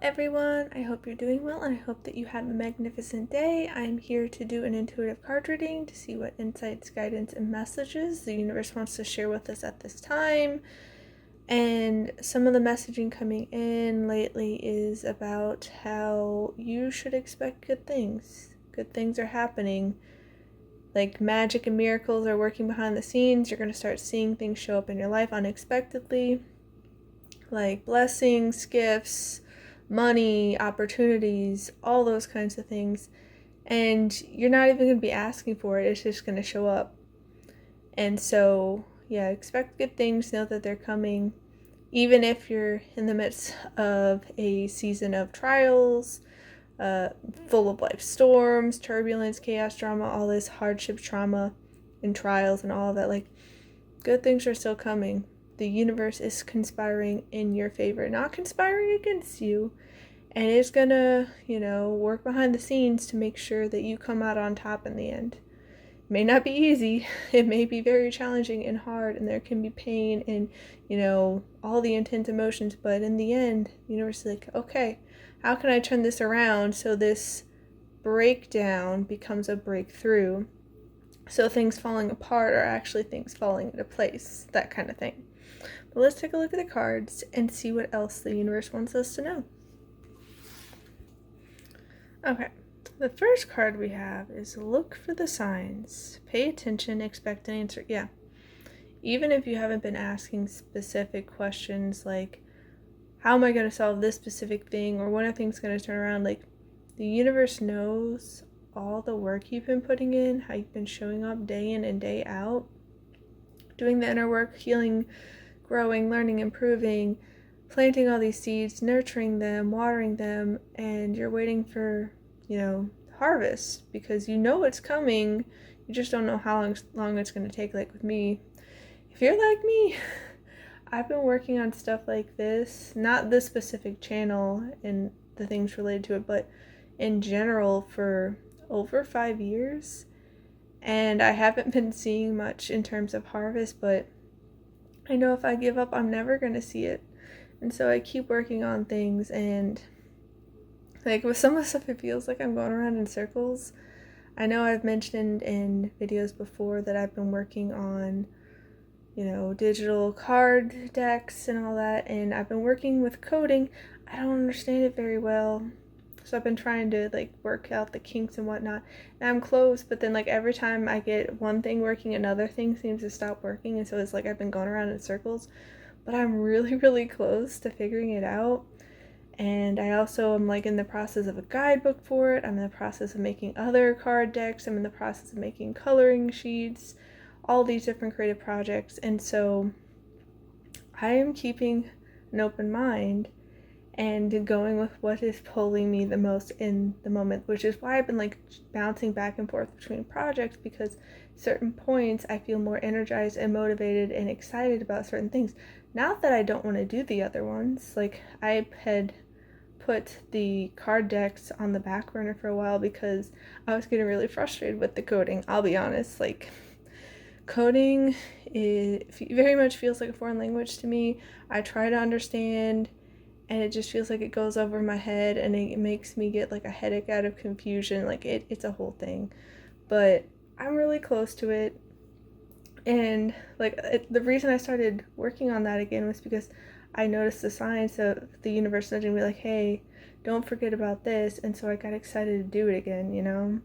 everyone, I hope you're doing well and I hope that you had a magnificent day. I'm here to do an intuitive card reading to see what insights, guidance, and messages the universe wants to share with us at this time. And some of the messaging coming in lately is about how you should expect good things. Good things are happening. Like magic and miracles are working behind the scenes. You're going to start seeing things show up in your life unexpectedly. Like blessings, gifts, money, opportunities, all those kinds of things. And you're not even going to be asking for it. It's just going to show up. And so, yeah, expect good things. Know that they're coming. Even if you're in the midst of a season of trials, full of life storms, turbulence, chaos, drama, all this hardship, trauma, and trials and all of that, like, good things are still coming. The universe is conspiring in your favor, not conspiring against you. And it's gonna, work behind the scenes to make sure that you come out on top in the end. It may not be easy. It may be very challenging and hard, and there can be pain and, all the intense emotions. But in the end, the universe is like, okay, how can I turn this around so this breakdown becomes a breakthrough? So things falling apart are actually things falling into place, that kind of thing. But let's take a look at the cards and see what else the universe wants us to know. Okay, the first card we have is look for the signs. Pay attention, expect an answer. Yeah, even if you haven't been asking specific questions like, how am I going to solve this specific thing, or when are things going to turn around, like, the universe knows all the work you've been putting in, how you've been showing up day in and day out, doing the inner work, healing, growing, learning, improving, planting all these seeds, nurturing them, watering them, and you're waiting for, harvest, because you know it's coming. You just don't know how long it's going to take. Like with me, if you're like me, I've been working on stuff like this, not this specific channel and the things related to it, but in general for over 5 years, and I haven't been seeing much in terms of harvest, but I know if I give up, I'm never going to see it. And so I keep working on things, and like with some of the stuff, it feels like I'm going around in circles. I know I've mentioned in videos before that I've been working on, digital card decks and all that, and I've been working with coding. I don't understand it very well. So I've been trying to work out the kinks and whatnot. And I'm close, but then every time I get one thing working, another thing seems to stop working. And so it's like I've been going around in circles. But I'm really, really close to figuring it out. And I also am in the process of a guidebook for it. I'm in the process of making other card decks. I'm in the process of making coloring sheets, all these different creative projects. And so I am keeping an open mind and going with what is pulling me the most in the moment, which is why I've been bouncing back and forth between projects, because certain points I feel more energized and motivated and excited about certain things. Not that I don't want to do the other ones. I had put the card decks on the back burner for a while because I was getting really frustrated with the coding. I'll be honest, coding very much feels like a foreign language to me. I try to understand, and it just feels like it goes over my head, and it makes me get a headache out of confusion. It's a whole thing. But I'm really close to it. And the reason I started working on that again was because I noticed the signs of the universe nudging me hey, don't forget about this. And so I got excited to do it again,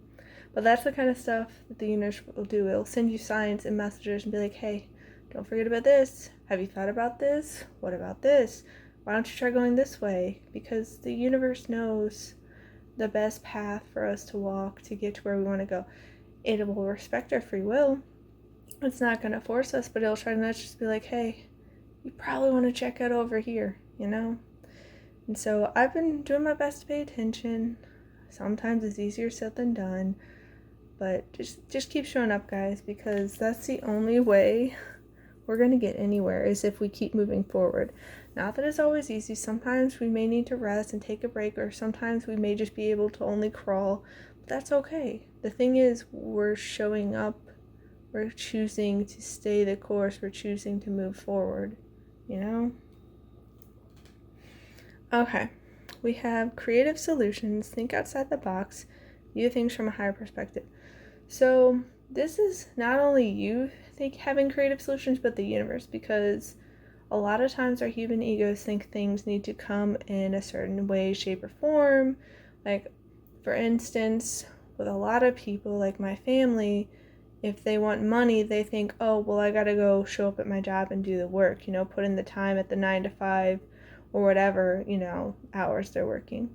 But that's the kind of stuff that the universe will do. It'll send you signs and messages and be hey, don't forget about this. Have you thought about this? What about this? Why don't you try going this way? Because the universe knows the best path for us to walk to get to where we want to go. It will respect our free will. It's not going to force us, but it'll try to nudge us to be hey, you probably want to check out over here, And so I've been doing my best to pay attention. Sometimes it's easier said than done, but just keep showing up, guys, because that's the only way we're going to get anywhere, is if we keep moving forward. Not that it's always easy. Sometimes we may need to rest and take a break, or sometimes we may just be able to only crawl, but that's okay. The thing is, we're showing up. We're choosing to stay the course. We're choosing to move forward, Okay. we have creative solutions, think outside the box, view things from a higher perspective. So this is not only you having creative solutions, but the universe, because a lot of times our human egos think things need to come in a certain way, shape, or form. Like, for instance, with a lot of people, like my family, if they want money, they think, oh, well, I gotta go show up at my job and do the work, put in the time at the 9 to 5 or whatever, hours they're working.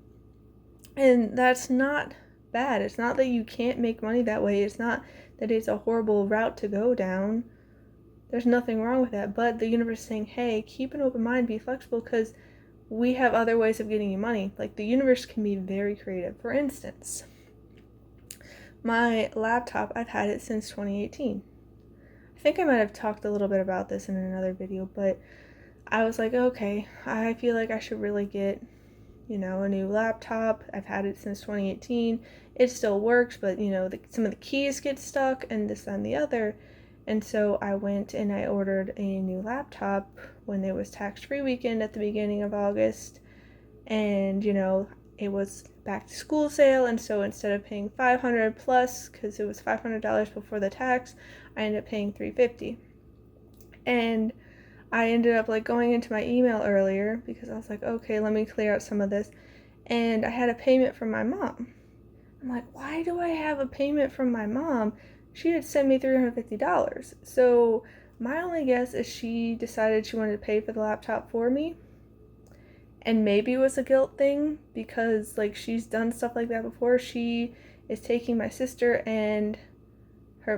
And that's not bad. It's not that you can't make money that way. It's not that it's a horrible route to go down. There's nothing wrong with that. But the universe is saying, hey, keep an open mind, be flexible, because we have other ways of getting you money. Like, the universe can be very creative. For instance, my laptop, I've had it since 2018. I think I might have talked a little bit about this in another video, but I was like, okay, I feel like I should really get, a new laptop. I've had it since 2018. It still works, but, some of the keys get stuck and this and the other. And so I went and I ordered a new laptop when it was tax-free weekend at the beginning of August. And, it was back to school sale, and so instead of paying $500 plus, because it was $500 before the tax, I ended up paying $350. And I ended up going into my email earlier because I was like, okay, let me clear out some of this. And I had a payment from my mom. I'm like, why do I have a payment from my mom? She had sent me $350. So my only guess is she decided she wanted to pay for the laptop for me. And maybe it was a guilt thing because she's done stuff like that before. She is taking my sister and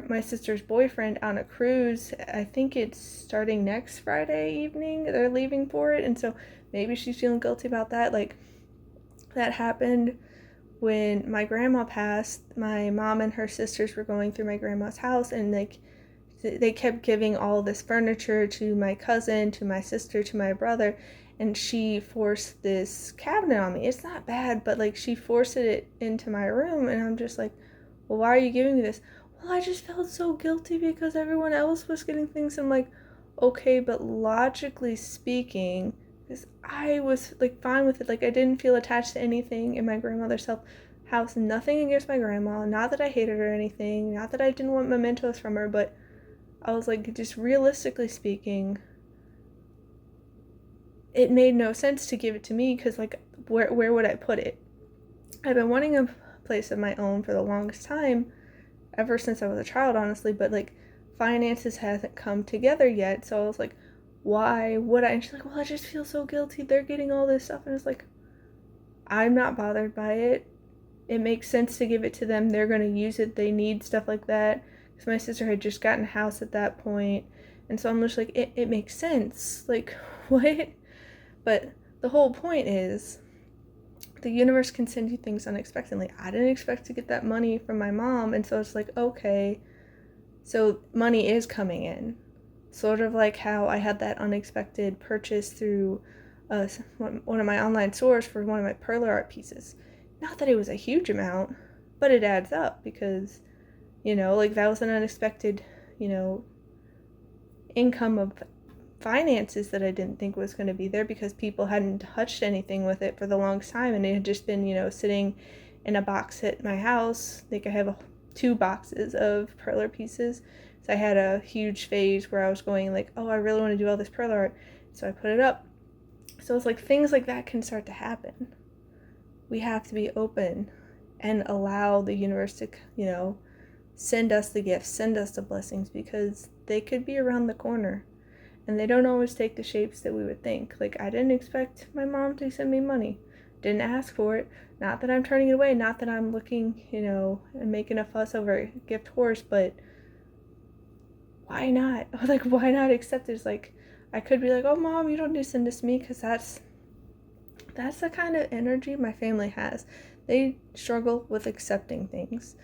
my sister's boyfriend on a cruise. I think it's starting next Friday evening. They're leaving for it, and so maybe she's feeling guilty about that. That happened when my grandma passed. My mom and her sisters were going through my grandma's house, and they kept giving all this furniture to my cousin, to my sister, to my brother, and she forced this cabinet on me. It's not bad, but she forced it into my room, and I'm just like, well, why are you giving me this? Well, I just felt so guilty because everyone else was getting things. I'm like, okay, but logically speaking, because I was fine with it. I didn't feel attached to anything in my grandmother's house. Nothing against my grandma. Not that I hated her or anything. Not that I didn't want mementos from her, but I was just realistically speaking, it made no sense to give it to me because where would I put it? I've been wanting a place of my own for the longest time, ever since I was a child, honestly, but finances hasn't come together yet. So I was like, why would I? And she's like, well, I just feel so guilty. They're getting all this stuff. And it's like, I'm not bothered by it. It makes sense to give it to them. They're going to use it. They need stuff like that. Because my sister had just gotten a house at that point. And so I'm just like, it makes sense. What? But the whole point is, the universe can send you things unexpectedly. I didn't expect to get that money from my mom, and so it's okay, so money is coming in. Sort of like how I had that unexpected purchase through one of my online stores for one of my perler art pieces. Not that it was a huge amount, but it adds up because, that was an unexpected, income of finances that I didn't think was going to be there because people hadn't touched anything with it for the longest time, and it had just been, sitting in a box at my house. I have 2 boxes of perler pieces. So I had a huge phase where I was going oh, I really want to do all this perler art. So I put it up. So it's things like that can start to happen. We have to be open and allow the universe to, send us the gifts, send us the blessings, because they could be around the corner. And they don't always take the shapes that we would think. I didn't expect my mom to send me money. Didn't ask for it. Not that I'm turning it away. Not that I'm looking, and making a fuss over a gift horse. But why not? Why not accept it? It's I could be oh, Mom, you don't need to send this to me. Because that's the kind of energy my family has. They struggle with accepting things.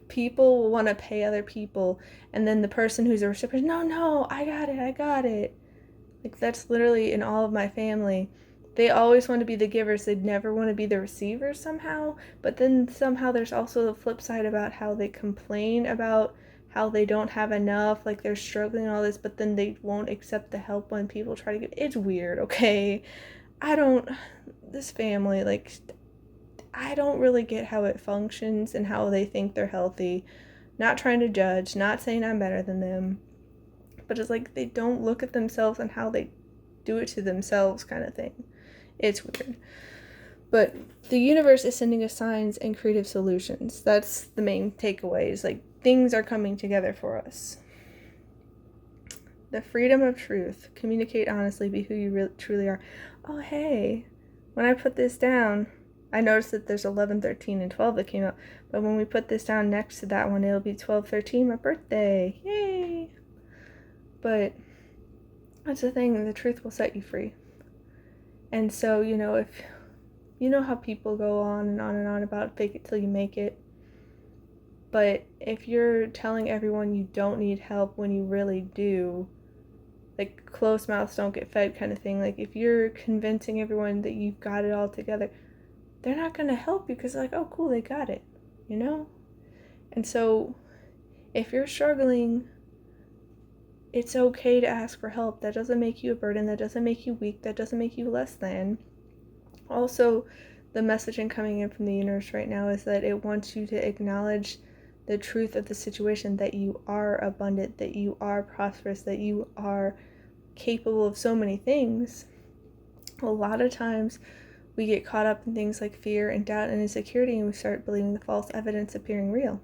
People will want to pay other people, and then the person who's a recipient, no, I got it. That's literally in all of my family. They always want to be the givers. They'd never want to be the receivers somehow. But then somehow there's also the flip side about how they complain about how they don't have enough, like they're struggling and all this, but then they won't accept the help when people try to give. It's weird, okay? This family, like, I don't really get how it functions and how they think they're healthy. Not trying to judge, not saying I'm better than them, but it's like they don't look at themselves and how they do it to themselves, kind of thing. It's weird. But the universe is sending us signs and creative solutions. That's the main takeaway, is like things are coming together for us. The freedom of truth. Communicate honestly, be who you truly are. Oh, hey, when I put this down, I noticed that there's 11, 13, and 12 that came out. But when we put this down next to that one, it'll be 12, 13, my birthday. Yay! But that's the thing, the truth will set you free. And so, if you know how people go on and on and on about fake it till you make it. But if you're telling everyone you don't need help when you really do, like closed mouths don't get fed kind of thing, like if you're convincing everyone that you've got it all together, they're not going to help you because like, oh cool, they got it, And so if you're struggling, it's okay to ask for help. That doesn't make you a burden. That doesn't make you weak. That doesn't make you less than. Also, the messaging coming in from the universe right now is that it wants you to acknowledge the truth of the situation, that you are abundant, that you are prosperous, that you are capable of so many things. A lot of times we get caught up in things like fear and doubt and insecurity, and we start believing the false evidence appearing real,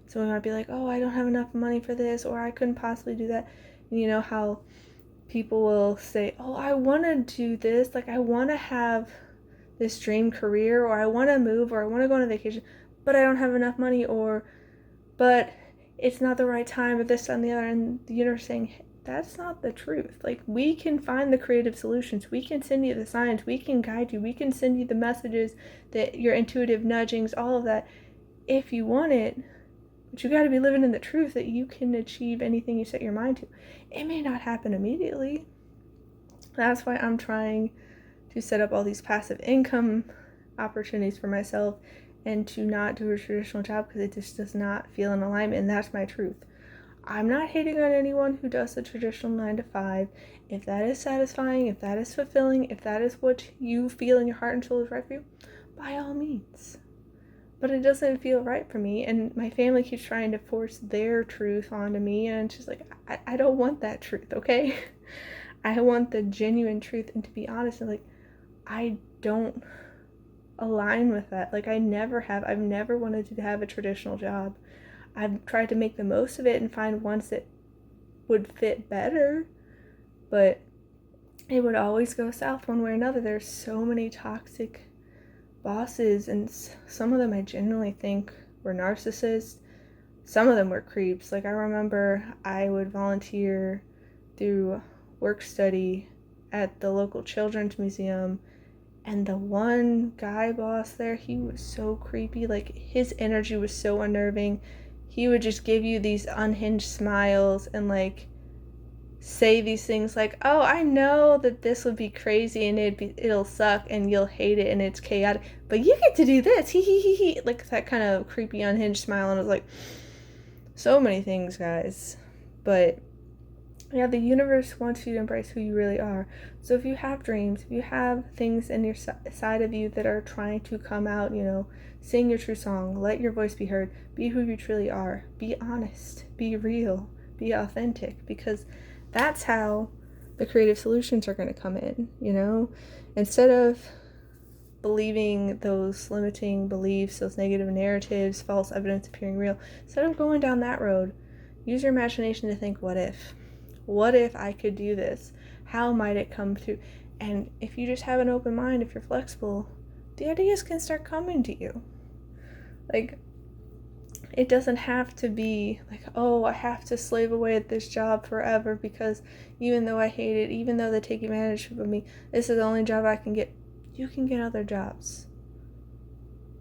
So we might be like, oh, I don't have enough money for this, or I couldn't possibly do that. And you know how people will say, oh, I want to do this, like I want to have this dream career, or I want to move, or I want to go on a vacation, but I don't have enough money, but it's not the right time, or this and the other. And the universe saying, hey, that's not the truth. Like, we can find the creative solutions. We can send you the signs. We can guide you. We can send you the messages, that your intuitive nudgings, all of that, if you want it. But you got to be living in the truth that you can achieve anything you set your mind to. It may not happen immediately. That's why I'm trying to set up all these passive income opportunities for myself and to not do a traditional job, because it just does not feel in alignment, and that's my truth. I'm not hating on anyone who does the traditional 9 to 5. If that is satisfying, if that is fulfilling, if that is what you feel in your heart and soul is right for you, by all means. But it doesn't feel right for me, and my family keeps trying to force their truth onto me, and it's just like, I don't want that truth, okay? I want the genuine truth, and to be honest, like, I don't align with that. Like, I've never wanted to have a traditional job. I've tried to make the most of it and find ones that would fit better, but it would always go south one way or another. There's so many toxic bosses, and some of them I genuinely think were narcissists. Some of them were creeps. Like, I remember I would volunteer through work study at the local children's museum, and the one guy boss there, he was so creepy. Like, his energy was so unnerving. He would just give you these unhinged smiles and like say these things like, oh, I know that this would be crazy and it'll suck and you'll hate it and it's chaotic, but you get to do this, he, like that kind of creepy unhinged smile. And I was like, so many things, guys. But yeah, the universe wants you to embrace who you really are. So if you have dreams, if you have things in your side of you that are trying to come out, sing your true song, let your voice be heard, be who you truly are, be honest, be real, be authentic, because that's how the creative solutions are going to come in, Instead of believing those limiting beliefs, those negative narratives, false evidence appearing real, instead of going down that road, use your imagination to think, what if? What if I could do this? How might it come through? And if you just have an open mind, if you're flexible, the ideas can start coming to you. Like, it doesn't have to be like, oh, I have to slave away at this job forever because even though I hate it, even though they take advantage of me, this is the only job I can get. You can get other jobs.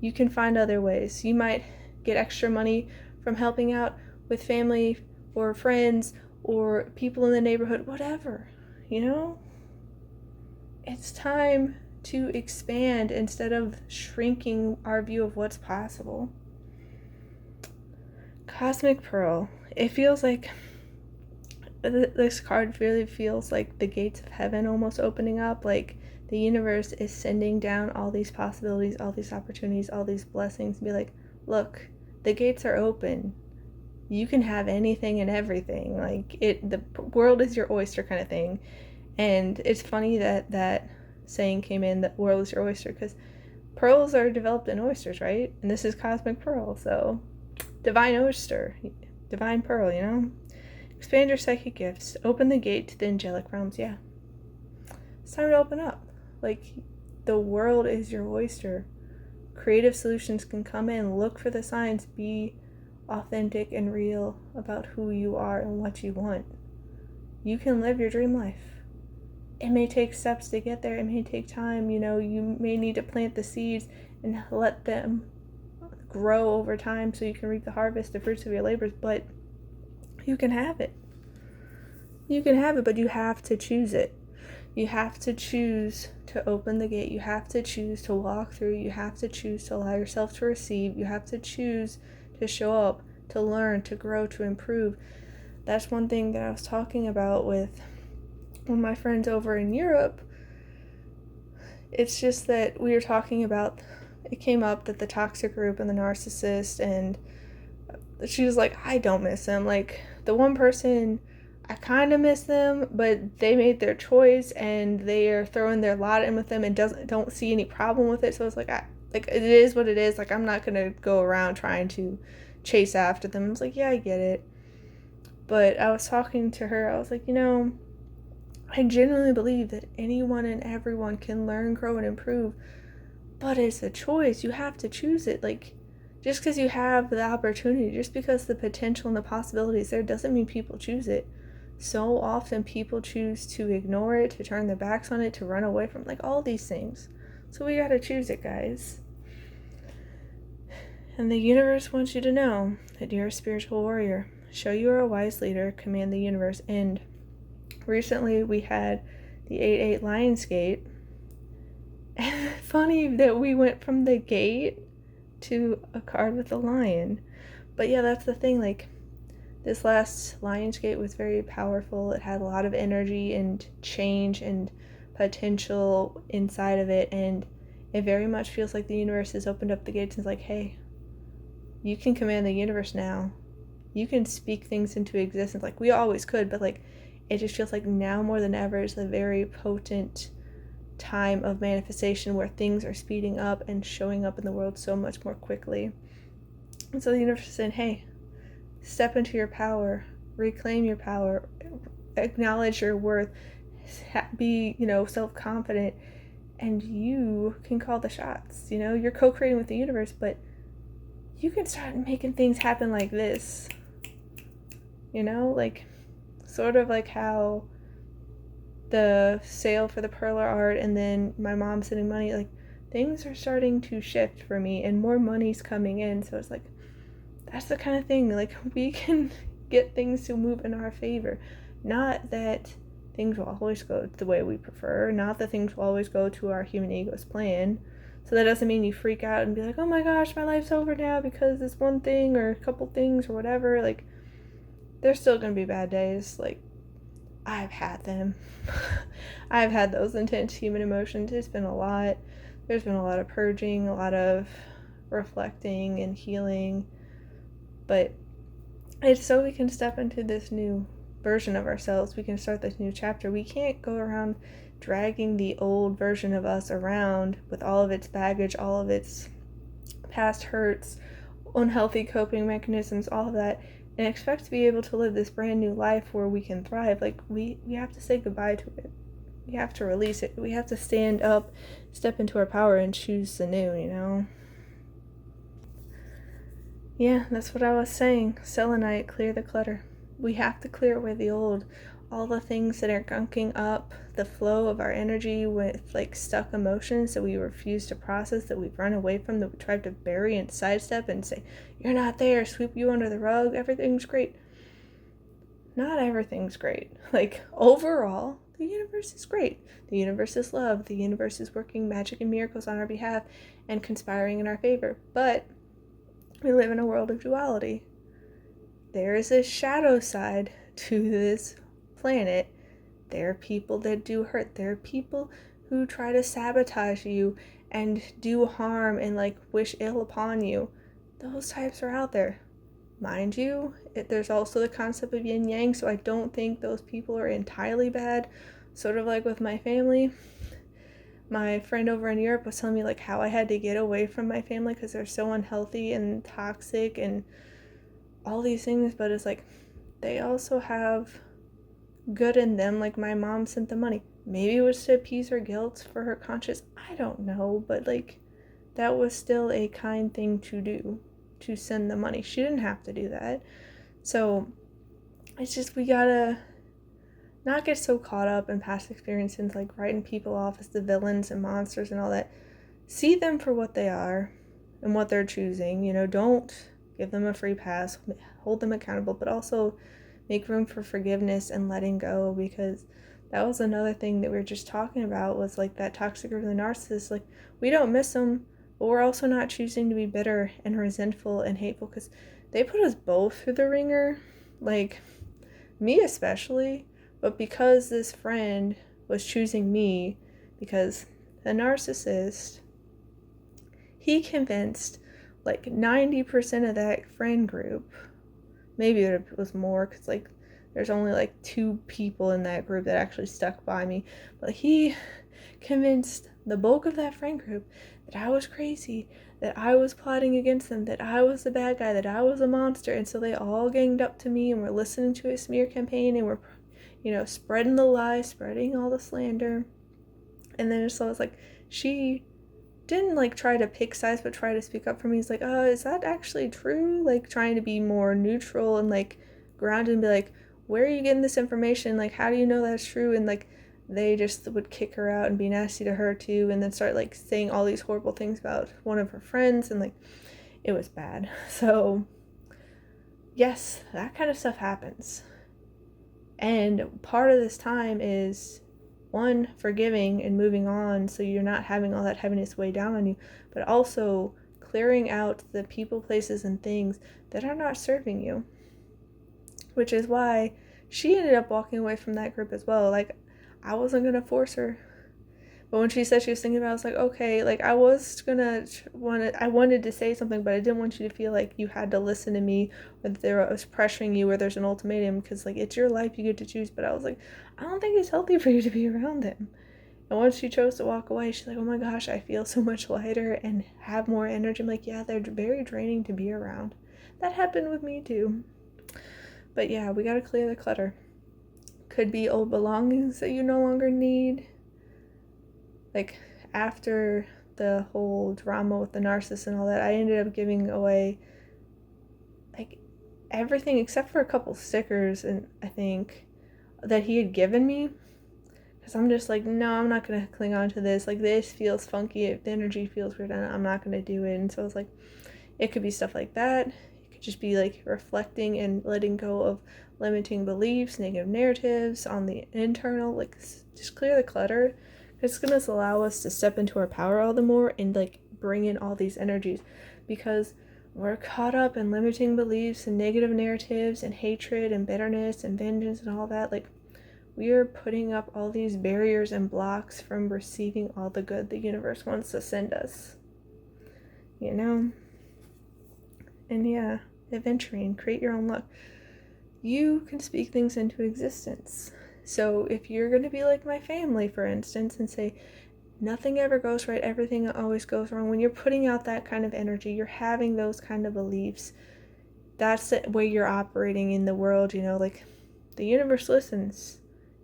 You can find other ways. You might get extra money from helping out with family or friends or people in the neighborhood, whatever, It's time to expand instead of shrinking our view of what's possible. Cosmic Pearl. It feels like this card really feels like the gates of heaven almost opening up. Like the universe is sending down all these possibilities, all these opportunities, all these blessings, and be like, look, the gates are open. You can have anything and everything. Like the world is your oyster kind of thing. And it's funny that that saying came in, that world is your oyster, because pearls are developed in oysters, right? And this is cosmic pearl, so divine oyster, divine pearl, you know? Expand your psychic gifts. Open the gate to the angelic realms. Yeah. It's time to open up. Like, the world is your oyster. Creative solutions can come in. Look for the signs. Be authentic and real about who you are and what you want. You can live your dream life. It may take steps to get there. It may take time. You know, you may need to plant the seeds and let them grow over time so you can reap the harvest, the fruits of your labors, but you can have it. You can have it, but you have to choose it. You have to choose to open the gate. You have to choose to walk through. You have to choose to allow yourself to receive. You have to choose to show up, to learn, to grow, to improve. That's one thing that I was talking about with one of my friends over in Europe. It's just that we were talking about, it came up that the toxic group and the narcissist, and she was like, I don't miss them. Like, the one person, I kind of miss them, but they made their choice and they are throwing their lot in with them and don't see any problem with it. So it's like, it is what it is. Like, I'm not gonna go around trying to chase after them. I was like, yeah, I get it. But I was talking to her, I was like, you know, I genuinely believe that anyone and everyone can learn, grow, and improve, but it's a choice. You have to choose it. Like, just because you have the opportunity, just because the potential and the possibilities there, doesn't mean people choose it. So often people choose to ignore it, to turn their backs on it, to run away from, like, all these things. So we gotta choose it, guys. And the universe wants you to know that you're a spiritual warrior. Show you are a wise leader, command the universe. And recently we had the 8-8 Lionsgate. And funny that we went from the gate to a card with a lion. But yeah, that's the thing. Like, this last Lionsgate was very powerful. It had a lot of energy and change and potential inside of it. And it very much feels like the universe has opened up the gates and is like, hey, you can command the universe now. You can speak things into existence. Like, we always could, but like, it just feels like now more than ever is a very potent time of manifestation where things are speeding up and showing up in the world so much more quickly. And so the universe is saying, hey, step into your power, reclaim your power, acknowledge your worth, be, you know, self-confident, and you can call the shots. You know, you're co-creating with the universe, but you can start making things happen like this. You know, like, sort of like how the sale for the perler art and then my mom sending money, like, things are starting to shift for me and more money's coming in. So it's like, that's the kind of thing, like, we can get things to move in our favor. Not that things will always go the way we prefer, not that things will always go to our human ego's plan. So that doesn't mean you freak out and be like, oh my gosh, my life's over now because this one thing or a couple things or whatever. Like, there's still gonna be bad days. Like, I've had them. I've had those intense human emotions. It's been a lot. There's been a lot of purging, a lot of reflecting and healing. But it's so we can step into this new version of ourselves. We can start this new chapter. We can't go around dragging the old version of us around with all of its baggage, all of its past hurts, unhealthy coping mechanisms, all of that, and expect to be able to live this brand new life where we can thrive. Like, we have to say goodbye to it. We have to release it. We have to stand up, step into our power, and choose the new, you know? Yeah, that's what I was saying. Selenite, clear the clutter. We have to clear away the old. All the things that are gunking up the flow of our energy with, like, stuck emotions that we refuse to process, that we've run away from, that we tried to bury and sidestep and say, you're not there, sweep you under the rug, everything's great. Not everything's great. Like, overall, the universe is great. The universe is love. The universe is working magic and miracles on our behalf and conspiring in our favor. But we live in a world of duality. there is a shadow side to this planet. There are people that do hurt. There are people who try to sabotage you and do harm and like wish ill upon you. Those types are out there. Mind you, there's also the concept of yin yang, so I don't think those people are entirely bad. Sort of like with my family. My friend over in Europe was telling me like how I had to get away from my family because they're so unhealthy and toxic and all these things, but it's like they also have good in them. Like my mom sent the money. Maybe it was to appease her guilt for her conscience. I don't know, but like that was still a kind thing to do, to send the money. She didn't have to do that. So it's just we gotta not get so caught up in past experiences, like writing people off as the villains and monsters and all that. See them for what they are and what they're choosing. Don't give them a free pass, hold them accountable, but also make room for forgiveness and letting go, because that was another thing that we were just talking about, was like that toxic or the narcissist. Like, we don't miss them, but we're also not choosing to be bitter and resentful and hateful, because they put us both through the ringer, like me especially. But because this friend was choosing me, because the narcissist, he convinced like 90% of that friend group, maybe it was more, because like there's only like 2 people in that group that actually stuck by me, but he convinced the bulk of that friend group that I was crazy, that I was plotting against them, that I was the bad guy, that I was a monster. And so they all ganged up to me and were listening to a smear campaign and were spreading the lies, spreading all the slander. And then so it's like, she didn't like try to pick sides, but try to speak up for me. He's like, is that actually true? Like trying to be more neutral and like grounded and be like, where are you getting this information? Like, how do you know that's true? And like, they just would kick her out and be nasty to her too, and then start like saying all these horrible things about one of her friends, and like, it was bad. So yes, that kind of stuff happens. And part of this time is, one, forgiving and moving on so you're not having all that heaviness weigh down on you, but also clearing out the people, places, and things that are not serving you. Which is why she ended up walking away from that group as well. Like, I wasn't going to force her. But when she said she was thinking about it, I was like, okay, like I wanted to say something, but I didn't want you to feel like you had to listen to me, or that I was pressuring you, or there's an ultimatum, because like it's your life, you get to choose. But I was like, I don't think it's healthy for you to be around them. And once she chose to walk away, she's like, oh my gosh, I feel so much lighter and have more energy. I'm like, yeah, they're very draining to be around. That happened with me too. But yeah, we gotta clear the clutter. Could be old belongings that you no longer need. Like, after the whole drama with the narcissist and all that, I ended up giving away like everything except for a couple stickers, and I think that he had given me, because I'm just like, no, I'm not gonna cling on to this. Like, this feels funky, if the energy feels weird, I'm not gonna do it. And so it's like, it could be stuff like that. It could just be like reflecting and letting go of limiting beliefs, negative narratives on the internal, like just clear the clutter. It's going to allow us to step into our power all the more and like bring in all these energies, because we're caught up in limiting beliefs and negative narratives and hatred and bitterness and vengeance and all that. Like, we are putting up all these barriers and blocks from receiving all the good the universe wants to send us, And yeah, adventuring, create your own luck. You can speak things into existence. So if you're going to be like my family, for instance, and say, nothing ever goes right, everything always goes wrong, when you're putting out that kind of energy, you're having those kind of beliefs, that's the way you're operating in the world, like the universe listens.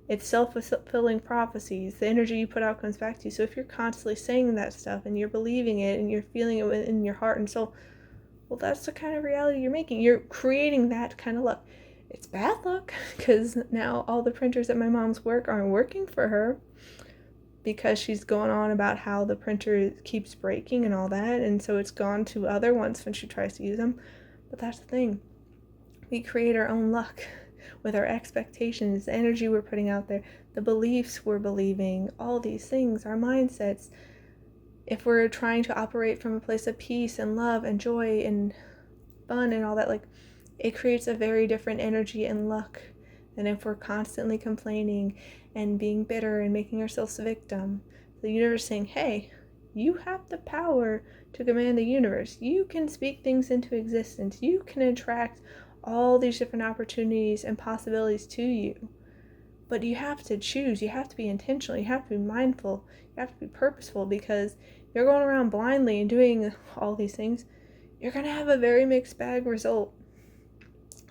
It's self-fulfilling prophecies. The energy you put out comes back to you. So if you're constantly saying that stuff and you're believing it and you're feeling it in your heart and soul, well, that's the kind of reality you're making. You're creating that kind of luck. It's bad luck, because now all the printers at my mom's work aren't working for her, because she's going on about how the printer keeps breaking and all that, and so it's gone to other ones when she tries to use them. But that's the thing. We create our own luck with our expectations, the energy we're putting out there, the beliefs we're believing, all these things, our mindsets. If we're trying to operate from a place of peace and love and joy and fun and all that, like, it creates a very different energy and luck than if we're constantly complaining and being bitter and making ourselves a victim. The universe saying, hey, you have the power to command the universe. You can speak things into existence. You can attract all these different opportunities and possibilities to you. But you have to choose. You have to be intentional. You have to be mindful. You have to be purposeful, because you're going around blindly and doing all these things, you're going to have a very mixed bag result.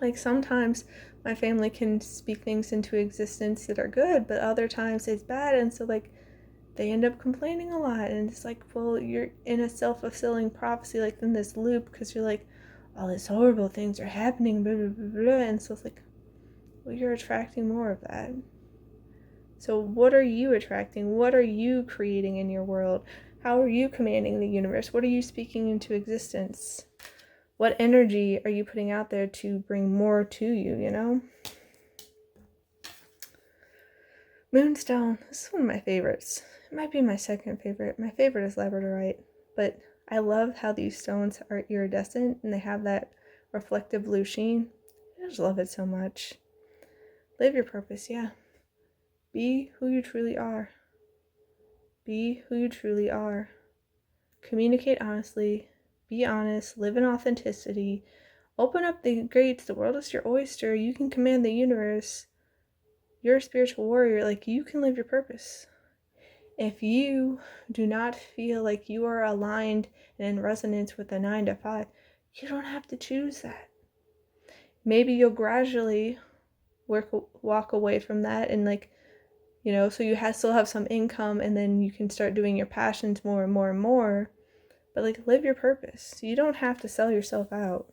Like, sometimes my family can speak things into existence that are good, but other times it's bad, and so like they end up complaining a lot, and it's like, well, you're in a self-fulfilling prophecy, like in this loop, because you're like, all these horrible things are happening, blah, blah, blah, blah. And so it's like, well, you're attracting more of that. So what are you attracting? What are you creating in your world? How are you commanding the universe? What are you speaking into existence? What energy are you putting out there to bring more to you, you know? Moonstone, this is one of my favorites. It might be my second favorite. My favorite is labradorite, but I love how these stones are iridescent and they have that reflective blue sheen. I just love it so much. Live your purpose, yeah. Be who you truly are. Be who you truly are. Communicate honestly. Be honest. Live in authenticity. Open up the gates. The world is your oyster. You can command the universe. You're a spiritual warrior. Like, you can live your purpose. If you do not feel like you are aligned and in resonance with a 9 to 5, you don't have to choose that. Maybe you'll gradually walk away from that, and like, you know, so you still have some income, and then you can start doing your passions more and more and more. But like, live your purpose. You don't have to sell yourself out.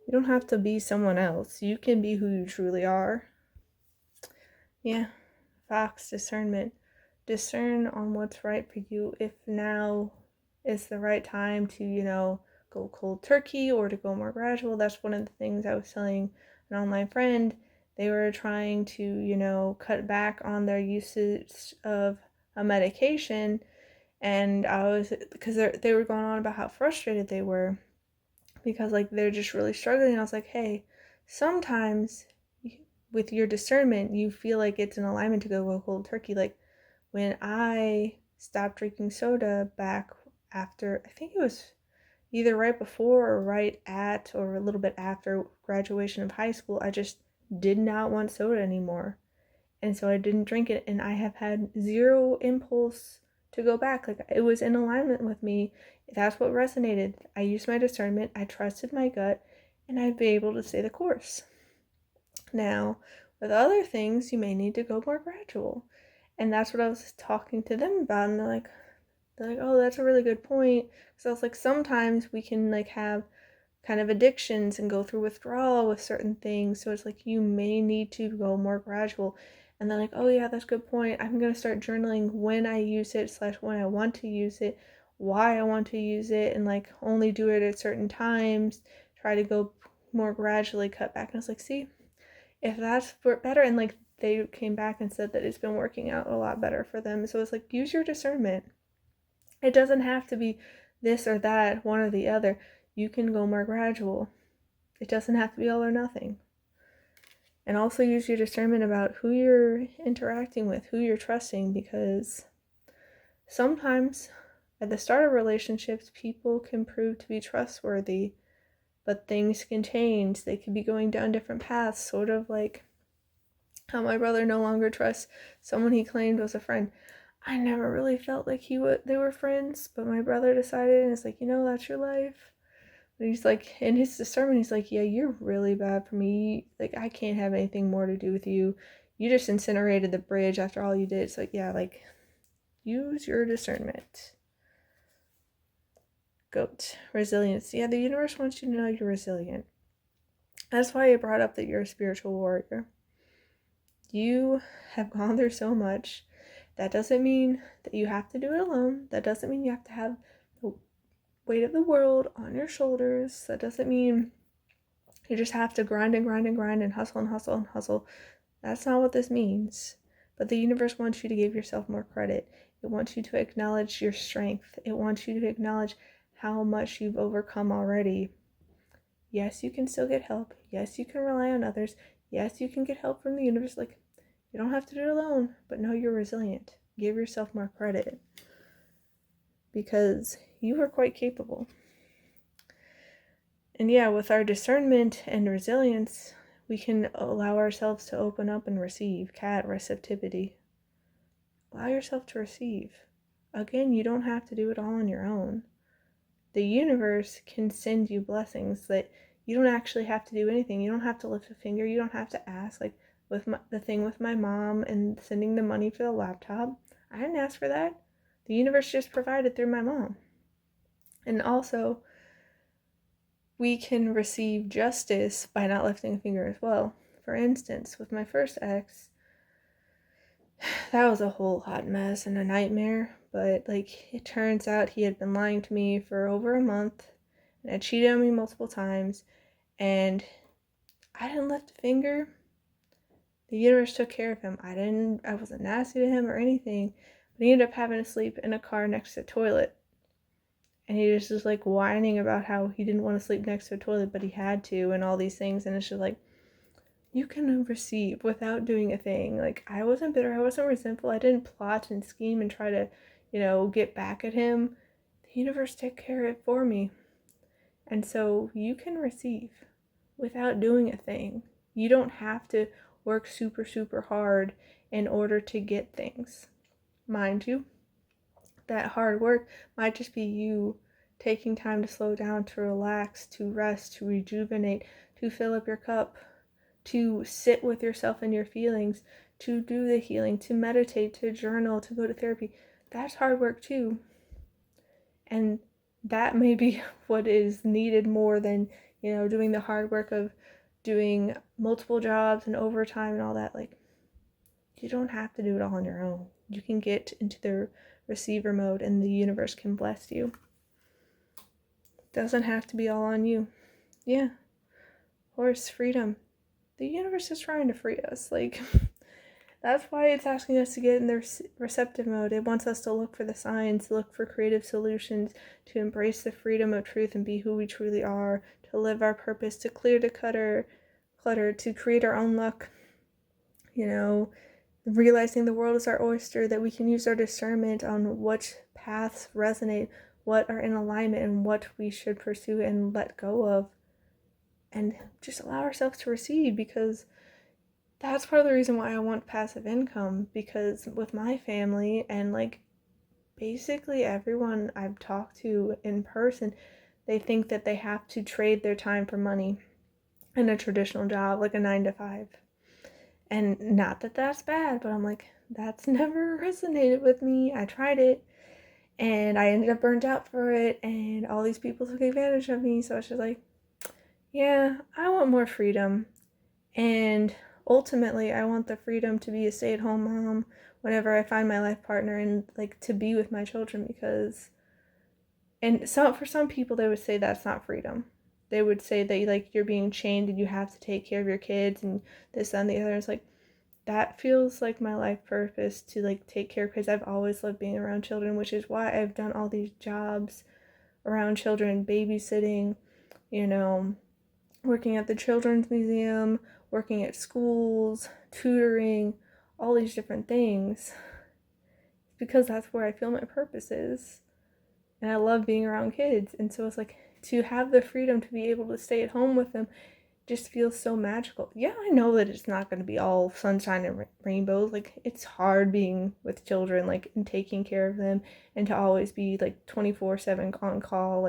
You don't have to be someone else. You can be who you truly are. Yeah. Fox, discernment. Discern on what's right for you. If now is the right time to, you know, go cold turkey or to go more gradual. That's one of the things I was telling an online friend. They were trying to, you know, cut back on their usage of a medication, and because they were going on about how frustrated they were because like they're just really struggling. I was like, hey, sometimes with your discernment you feel like it's in alignment to go cold turkey. Like, when I stopped drinking soda back after, I think it was either right before or right at or a little bit after graduation of high school, I just did not want soda anymore. And so I didn't drink it, and I have had zero impulse to go back. Like, it was in alignment with me. That's what resonated. I used my discernment, I trusted my gut, and I've been able to stay the course. Now, with other things, you may need to go more gradual. And that's what I was talking to them about, and they're like, oh, that's a really good point. So I was like, sometimes we can like have kind of addictions and go through withdrawal with certain things. So it's like, you may need to go more gradual. And they're like, oh yeah, that's a good point. I'm going to start journaling when I use it / when I want to use it, why I want to use it, and like only do it at certain times, try to go more gradually, cut back. And I was like, see, if that's better. And like, they came back and said that it's been working out a lot better for them. So it's like, use your discernment. It doesn't have to be this or that, one or the other. You can go more gradual. It doesn't have to be all or nothing. And also use your discernment about who you're interacting with, who you're trusting, because sometimes at the start of relationships, people can prove to be trustworthy, but things can change. They could be going down different paths, sort of like how my brother no longer trusts someone he claimed was a friend. I never really felt like they were friends, but my brother decided, and it's like, you know, that's your life. And he's like, in his discernment, he's like, yeah, you're really bad for me. Like, I can't have anything more to do with you. You just incinerated the bridge after all you did. It's like, yeah, like, use your discernment. Goat, resilience. Yeah, the universe wants you to know you're resilient. That's why I brought up that you're a spiritual warrior. You have gone through so much. That doesn't mean that you have to do it alone. That doesn't mean you have to have the weight of the world on your shoulders. That doesn't mean you just have to grind and grind and grind and hustle and hustle and hustle. That's not what this means. But the universe wants you to give yourself more credit. It wants you to acknowledge your strength. It wants you to acknowledge how much you've overcome already. Yes, you can still get help. Yes, you can rely on others. Yes, you can get help from the universe. Like, you don't have to do it alone, but know you're resilient. Give yourself more credit because you are quite capable. And yeah, with our discernment and resilience, we can allow ourselves to open up and receive. Cat receptivity. Allow yourself to receive. Again, you don't have to do it all on your own. The universe can send you blessings that you don't actually have to do anything. You don't have to lift a finger. You don't have to ask. Like with the thing with my mom and sending the money for the laptop, I didn't ask for that. The universe just provided through my mom. And also, we can receive justice by not lifting a finger as well. For instance, with my first ex, that was a whole hot mess and a nightmare, but like it turns out he had been lying to me for over a month and had cheated on me multiple times, and I didn't lift a finger. The universe took care of him. I wasn't nasty to him or anything, but he ended up having to sleep in a car next to a toilet. And he was just like whining about how he didn't want to sleep next to a toilet, but he had to, and all these things. And it's just like, you can receive without doing a thing. Like, I wasn't bitter, I wasn't resentful, I didn't plot and scheme and try to, get back at him. The universe took care of it for me. And so you can receive without doing a thing. You don't have to work super, super hard in order to get things. Mind you, that hard work might just be you taking time to slow down, to relax, to rest, to rejuvenate, to fill up your cup, to sit with yourself and your feelings, to do the healing, to meditate, to journal, to go to therapy. That's hard work too. And that may be what is needed more than, doing the hard work of doing multiple jobs and overtime and all that. Like, you don't have to do it all on your own. You can get into the receiver mode and the universe can bless you. It doesn't have to be all on you. Yeah. Horse freedom. The universe is trying to free us. Like, that's why it's asking us to get in the receptive mode. It wants us to look for the signs, look for creative solutions, to embrace the freedom of truth and be who we truly are, to live our purpose, to clear the clutter, to create our own luck. Realizing the world is our oyster, that we can use our discernment on which paths resonate, what are in alignment, and what we should pursue and let go of. And just allow ourselves to receive, because that's part of the reason why I want passive income, because with my family and basically everyone I've talked to in person, they think that they have to trade their time for money in a traditional job, like a 9-to-5. And not that that's bad, but I'm like, that's never resonated with me. I tried it and I ended up burnt out for it, and all these people took advantage of me. So it's just like, yeah, I want more freedom. And ultimately, I want the freedom to be a stay-at-home mom whenever I find my life partner, and to be with my children, because, and for some people, they would say that's not freedom. They would say that you're being chained and you have to take care of your kids and this, that, and the other. It's like, that feels like my life purpose, to take care, because I've always loved being around children, which is why I've done all these jobs around children, babysitting, working at the Children's Museum, working at schools, tutoring, all these different things, because that's where I feel my purpose is. And I love being around kids. And so it's like, to have the freedom to be able to stay at home with them just feels so magical. Yeah, I know that it's not going to be all sunshine and rainbows. It's hard being with children, and taking care of them, and to always be 24/7 on call.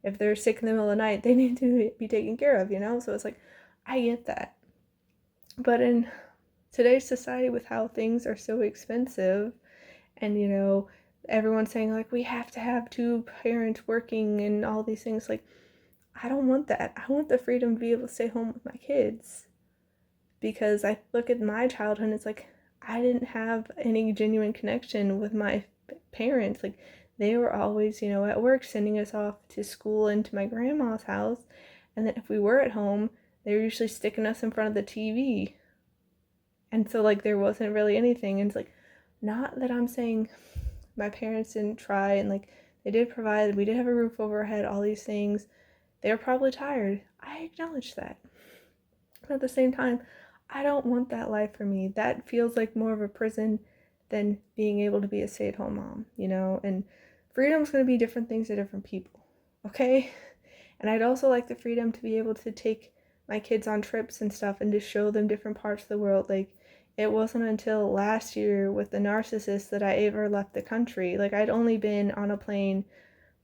If they're sick in the middle of the night, they need to be taken care of, So it's like, I get that. But in today's society, with how things are so expensive, and, everyone's saying, we have to have 2 parents working and all these things, I don't want that. I want the freedom to be able to stay home with my kids. Because I look at my childhood, and it's I didn't have any genuine connection with my parents. They were always, at work, sending us off to school and to my grandma's house. And then if we were at home, they were usually sticking us in front of the TV. And so, there wasn't really anything. And it's not that I'm saying my parents didn't try, and they did provide, we did have a roof over our head, all these things. They're probably tired. I acknowledge that. But at the same time, I don't want that life for me. That feels like more of a prison than being able to be a stay-at-home mom, and freedom's going to be different things to different people, okay? And I'd also like the freedom to be able to take my kids on trips and stuff and to show them different parts of the world. Like, it wasn't until last year with the narcissist that I ever left the country. Like, I'd only been on a plane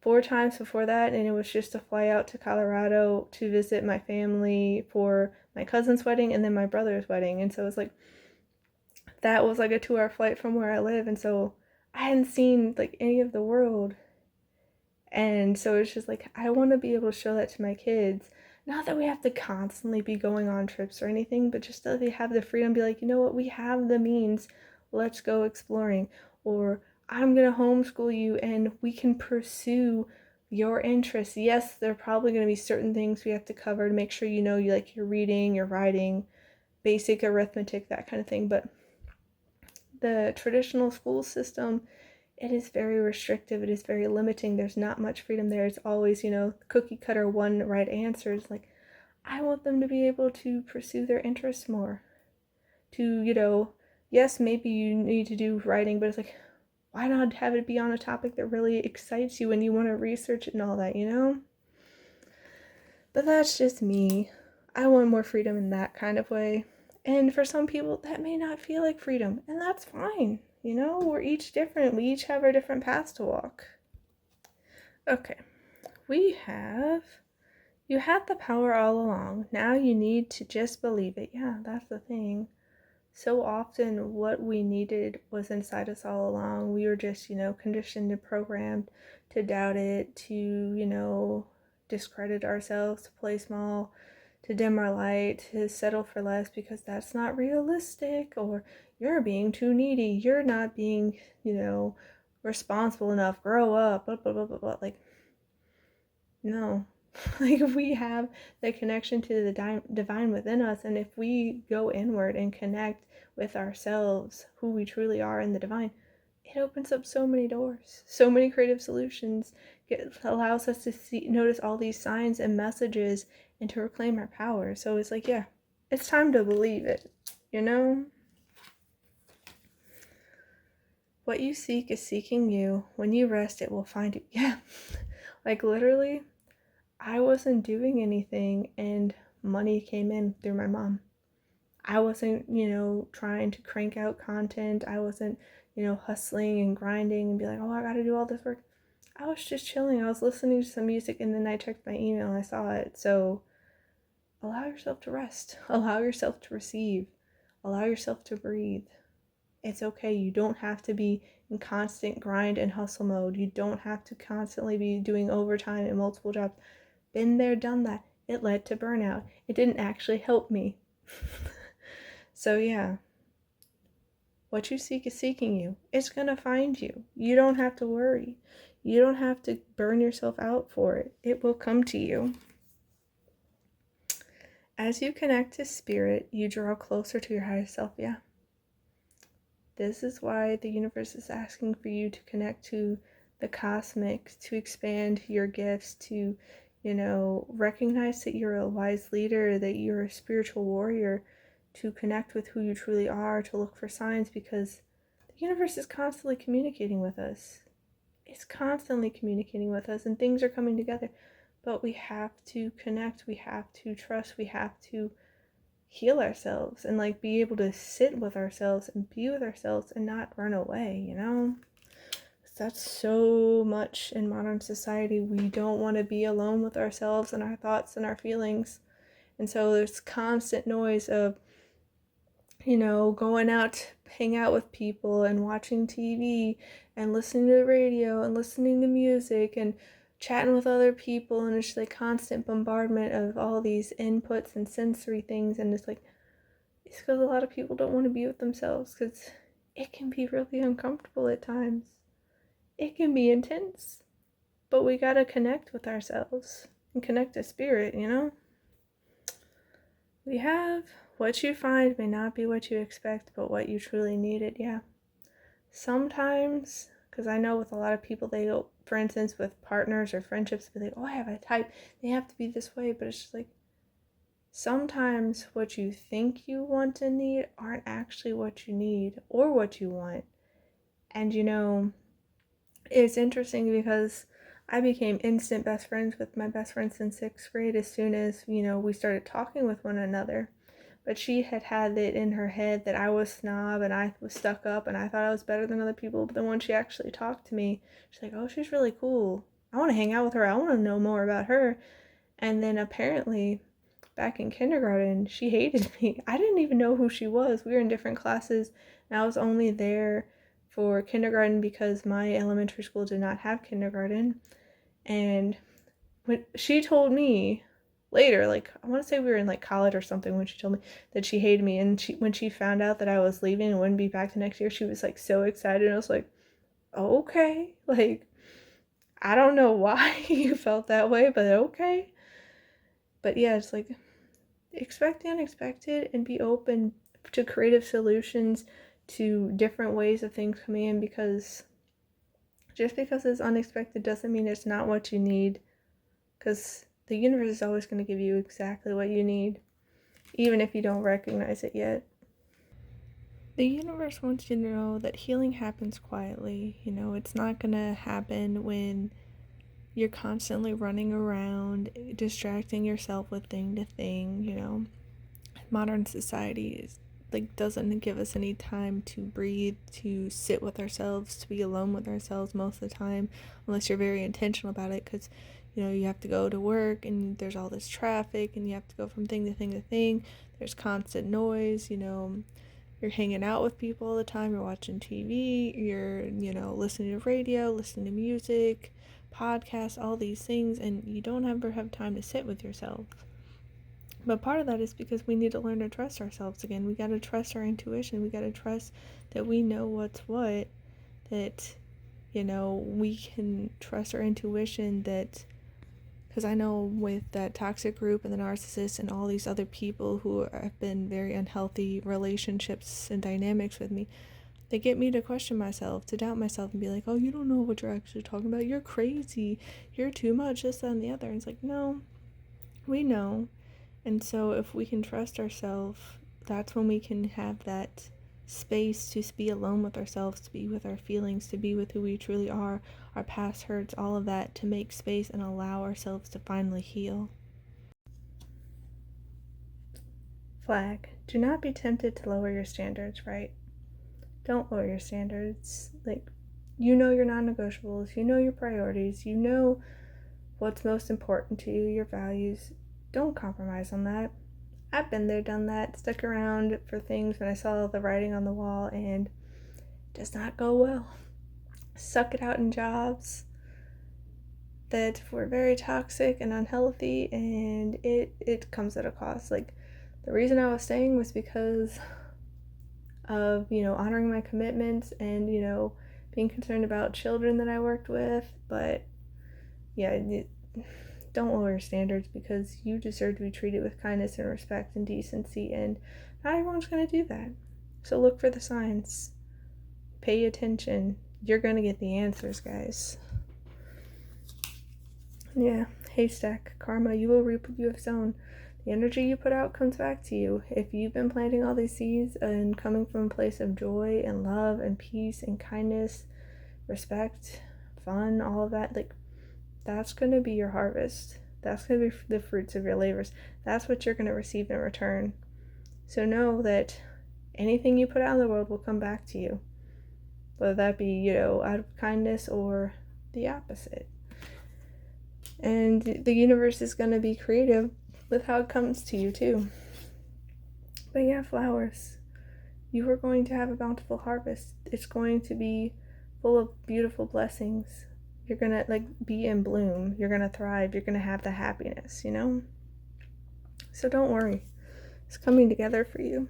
4 times before that, and it was just to fly out to Colorado to visit my family for my cousin's wedding and then my brother's wedding. And so it was like, that was like a 2-hour flight from where I live, and so I hadn't seen like any of the world. And so it's just like, I want to be able to show that to my kids. Not that we have to constantly be going on trips or anything, but just that they have the freedom to be like, you know what, we have the means, let's go exploring. Or I'm going to homeschool you and we can pursue your interests. Yes, there are probably going to be certain things we have to cover to make sure you like your reading, your writing, basic arithmetic, that kind of thing. But the traditional school system, it is very restrictive. It is very limiting. There's not much freedom there. It's always, cookie cutter, one right answer. It's like, I want them to be able to pursue their interests more. To, yes, maybe you need to do writing, but it's like, why not have it be on a topic that really excites you and you want to research it and all that, But that's just me. I want more freedom in that kind of way. And for some people, that may not feel like freedom, and that's fine. We're each different. We each have our different paths to walk. Okay, you had the power all along. Now you need to just believe it. Yeah, that's the thing. So often what we needed was inside us all along. We were just, conditioned and programmed to doubt it, to, discredit ourselves, to play small, to dim our light, to settle for less because that's not realistic, or you're being too needy, you're not being, responsible enough, grow up, blah, blah, blah, blah, blah. Like, no. Like, we have the connection to the divine within us, and if we go inward and connect with ourselves, who we truly are in the divine, it opens up so many doors, so many creative solutions. It allows us to notice all these signs and messages and to reclaim our power. So it's like, yeah, it's time to believe it, What you seek is seeking you. When you rest, it will find you. Yeah, like literally, I wasn't doing anything and money came in through my mom. I wasn't, trying to crank out content. I wasn't, hustling and grinding and be like, oh, I gotta do all this work. I was just chilling. I was listening to some music and then I checked my email and I saw it. So allow yourself to rest. Allow yourself to receive. Allow yourself to breathe. It's okay. You don't have to be in constant grind and hustle mode. You don't have to constantly be doing overtime and multiple jobs. Been there, done that. It led to burnout. It didn't actually help me. So yeah, what you seek is seeking you. It's gonna find you. You don't have to worry. You don't have to burn yourself out for it. It will come to you. As you connect to spirit, you draw closer to your higher self. Yeah. This is why the universe is asking for you to connect to the cosmic, to expand your gifts, to, recognize that you're a wise leader, that you're a spiritual warrior, to connect with who you truly are, to look for signs, because the universe is constantly communicating with us. It's constantly communicating with us and things are coming together. But we have to connect, we have to trust, we have to heal ourselves and be able to sit with ourselves and be with ourselves and not run away, That's so much in modern society. We don't want to be alone with ourselves and our thoughts and our feelings. And so there's constant noise of, going out, hang out with people and watching TV and listening to the radio and listening to music and chatting with other people, and it's constant bombardment of all these inputs and sensory things, and it's because a lot of people don't want to be with themselves because it can be really uncomfortable at times. It can be intense, but we gotta connect with ourselves and connect to spirit, We have what you find may not be what you expect, but what you truly needed. Yeah. Sometimes Because I know with a lot of people, they go, for instance, with partners or friendships, be like, oh, I have a type. They have to be this way. But it's just like, sometimes what you think you want and need aren't actually what you need or what you want. And it's interesting because I became instant best friends with my best friend since 6th grade as soon as, we started talking with one another. But she had it in her head that I was snob and I was stuck up and I thought I was better than other people. But then when she actually talked to me, she's like, oh, she's really cool. I want to hang out with her. I want to know more about her. And then apparently back in kindergarten, she hated me. I didn't even know who she was. We were in different classes, and I was only there for kindergarten because my elementary school did not have kindergarten. And when she told me later, like I want to say we were in like college or something, when she told me that she hated me, and when she found out that I was leaving and wouldn't be back the next year, she was like so excited. And I was like, oh, okay, like I don't know why you felt that way, but okay. But yeah, it's like expect the unexpected and be open to creative solutions to different ways of things coming in, because just because it's unexpected doesn't mean it's not what you need, because the universe is always going to give you exactly what you need, even if you don't recognize it yet. The universe wants you to know that healing happens quietly. It's not going to happen when you're constantly running around, distracting yourself with thing to thing. Modern society doesn't give us any time to breathe, to sit with ourselves, to be alone with ourselves most of the time, unless you're very intentional about it, because you have to go to work and there's all this traffic and you have to go from thing to thing to thing. There's constant noise. You're hanging out with people all the time, you're watching TV, you're listening to radio, listening to music, podcasts, all these things, and you don't ever have time to sit with yourself. But part of that is because we need to learn to trust ourselves again. We got to trust our intuition. We got to trust that we know what's what, that, we can trust our intuition, that, because I know with that toxic group and the narcissist and all these other people who have been very unhealthy relationships and dynamics with me, they get me to question myself, to doubt myself and be like, oh, you don't know what you're actually talking about. You're crazy. You're too much, this, that, and the other. And it's like, no, we know. And so if we can trust ourselves, that's when we can have that space to be alone with ourselves, to be with our feelings, to be with who we truly are, our past hurts, all of that, to make space and allow ourselves to finally heal. Flag. Do not be tempted to lower your standards, right? Don't lower your standards. Your non-negotiables, your priorities, what's most important to you, your values. Don't compromise on that. I've been there, done that, stuck around for things when I saw the writing on the wall, and it does not go well. Suck it out in jobs that were very toxic and unhealthy, and it comes at a cost. The reason I was staying was because of, honoring my commitments and, being concerned about children that I worked with. But yeah, don't lower your standards, because you deserve to be treated with kindness and respect and decency, and not everyone's going to do that. So look for the signs. Pay attention. You're going to get the answers, guys. Yeah, haystack, karma, you will reap what you have sown. The energy you put out comes back to you. If you've been planting all these seeds and coming from a place of joy and love and peace and kindness, respect, fun, all of that, that's going to be your harvest. That's going to be the fruits of your labors. That's what you're going to receive in return. So know that anything you put out in the world will come back to you, whether that be, out of kindness or the opposite. And the universe is going to be creative with how it comes to you too. But yeah, flowers. You are going to have a bountiful harvest. It's going to be full of beautiful blessings. You're going to be in bloom. You're going to thrive. You're going to have the happiness, So don't worry. It's coming together for you.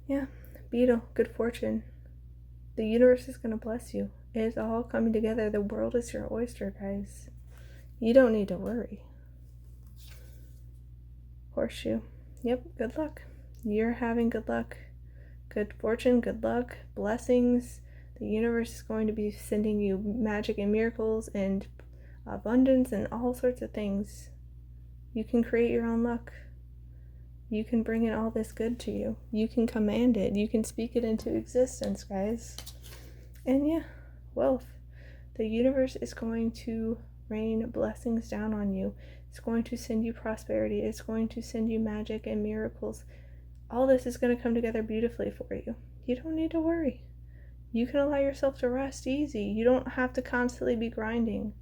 Yeah, beetle, good fortune. The universe is going to bless you. It is all coming together. The world is your oyster, guys. You don't need to worry. Horseshoe. Yep, good luck. You're having good luck. Good fortune, good luck, blessings. The universe is going to be sending you magic and miracles and abundance and all sorts of things. You can create your own luck. You can bring in all this good to you. You can command it. You can speak it into existence, guys. And yeah, wealth. The universe is going to rain blessings down on you. It's going to send you prosperity. It's going to send you magic and miracles. All this is going to come together beautifully for you. You don't need to worry. You can allow yourself to rest easy. You don't have to constantly be grinding.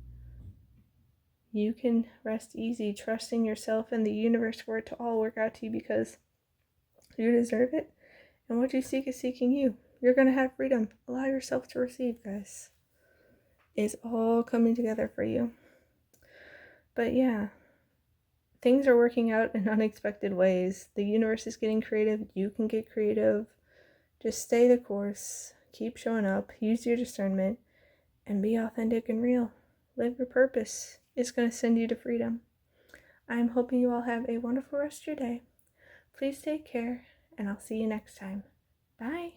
You can rest easy, trusting yourself and the universe for it to all work out to you, because you deserve it. And what you seek is seeking you. You're going to have freedom. Allow yourself to receive, guys. It's all coming together for you. But yeah, things are working out in unexpected ways. The universe is getting creative. You can get creative. Just stay the course. Keep showing up. Use your discernment. And be authentic and real. Live your purpose. It's going to send you to freedom. I'm hoping you all have a wonderful rest of your day. Please take care, and I'll see you next time. Bye.